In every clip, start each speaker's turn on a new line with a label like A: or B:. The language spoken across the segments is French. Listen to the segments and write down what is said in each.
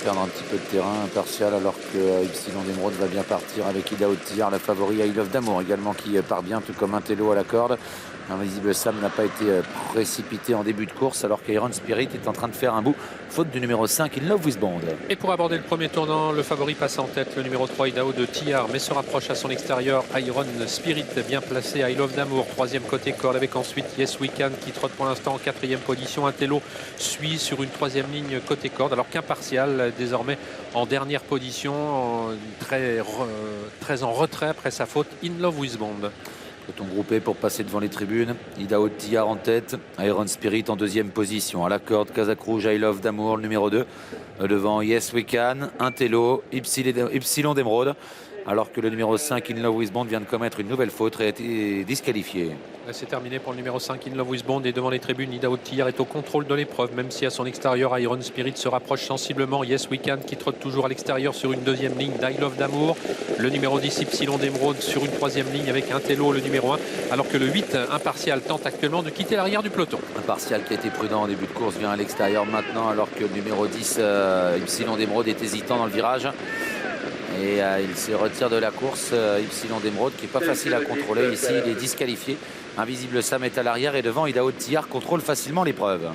A: perdre un petit peu de terrain impartial alors que Ypsilon d'Emeraude va bien partir avec Ida Otillard, la favori I Love d'Amour également qui part bien, tout comme un télo à la corde. Invisible Sam n'a pas été précipité en début de course alors qu'Iron Spirit est en train de faire un bout, faute du numéro 5 In Love With Bond.
B: Et pour aborder le premier tournant, le favori passe en tête, le numéro 3 Idaho de Tillard, mais se rapproche à son extérieur Iron Spirit, bien placé. I Love d'Amour, troisième côté corde, avec ensuite Yes We Can qui trotte pour l'instant en quatrième position. Intello suit sur une troisième ligne côté corde, alors qu'Impartial désormais en dernière position, très en retrait après sa faute. In Love With Bond.
A: Peloton groupé pour passer devant les tribunes. Ida Otillard en tête, Iron Spirit en deuxième position. À la corde, Kazakh Rouge, I Love d'Amour, le numéro 2. Devant Yes We Can, Intello, Ypsilon d'Emeraude. Alors que le numéro 5 In Love With Bond vient de commettre une nouvelle faute et a été disqualifié.
B: C'est terminé pour le numéro 5 In Love With Bond, et devant les tribunes, Ida Otillard est au contrôle de l'épreuve, même si à son extérieur Iron Spirit se rapproche sensiblement. Yes We Can qui trotte toujours à l'extérieur sur une deuxième ligne d'I Love d'Amour. Le numéro 10 Ypsilon d'Emeraude sur une troisième ligne avec Intello le numéro 1, alors que le 8 Impartial tente actuellement de quitter l'arrière du peloton.
A: Impartial qui a été prudent en début de course vient à l'extérieur maintenant alors que le numéro 10 Ypsilon d'Emeraude est hésitant dans le virage. Et il se retire de la course, Ypsilon d'Emeraude, qui n'est pas facile à contrôler. Ici, il est disqualifié. Invisible Sam est à l'arrière et devant, Ida Otillard contrôle facilement l'épreuve.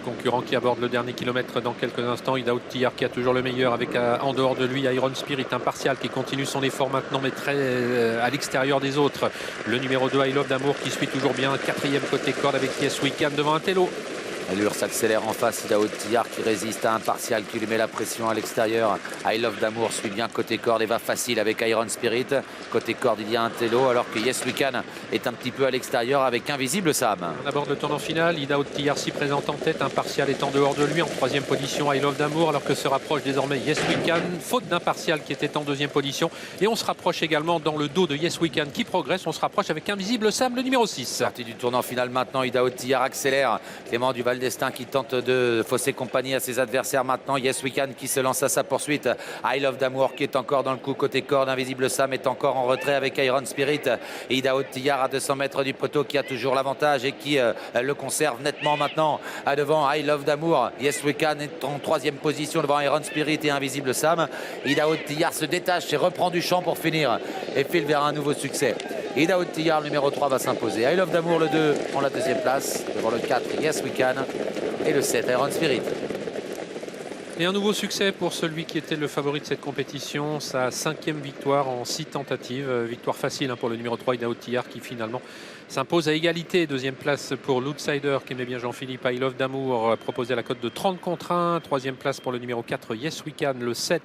B: Concurrent qui aborde le dernier kilomètre dans quelques instants. Ida Otillard qui a toujours le meilleur avec en dehors de lui Iron Spirit. Impartial qui continue son effort maintenant, mais très à l'extérieur des autres. Le numéro 2 I Love d'Amour qui suit toujours bien, quatrième côté corde avec Yes We Can devant Intello.
A: Allure s'accélère en face, Ida Otillard qui résiste à Impartial qui lui met la pression à l'extérieur. I Love d'Amour suit bien côté corde et va facile avec Iron Spirit. Côté corde, il y a Intello alors que Yes We Can est un petit peu à l'extérieur avec Invisible Sam.
B: On aborde le tournant final. Ida Otillard s'y présente en tête. Impartial est en dehors de lui en troisième position. I Love d'Amour alors que se rapproche désormais Yes We Can. Faute d'Impartial qui était en deuxième position. Et on se rapproche également dans le dos de Yes We Can qui progresse. On se rapproche avec Invisible Sam, le numéro 6.
A: Sortie du tournant final maintenant, Ida Otillard accélère. Clément Duval d'Estaing qui tente de fausser compagnie à ses adversaires maintenant. Yes We Can qui se lance à sa poursuite. I Love d'Amour qui est encore dans le coup côté corde. Invisible Sam est encore en retrait avec Iron Spirit. Ida Otillard à 200 mètres du poteau qui a toujours l'avantage et qui le conserve nettement maintenant devant I Love d'Amour. Yes We Can est en troisième position devant Iron Spirit et Invisible Sam. Ida Otillard se détache et reprend du champ pour finir et file vers un nouveau succès. Ida Otillard, numéro 3, va s'imposer. I Love d'Amour, le 2, prend la deuxième place. Devant le 4, Yes We Can. Et le 7, Iron Spirit.
B: Et un nouveau succès pour celui qui était le favori de cette compétition. Sa 5e victoire en 6 tentatives. Victoire facile pour le numéro 3, Ida Otillard, qui finalement s'impose à égalité. Deuxième place pour l'outsider qui aimait bien Jean-Philippe, I Love d'Amour, proposé à la cote de 30 contre 1. Troisième place pour le numéro 4, Yes We Can, le 7.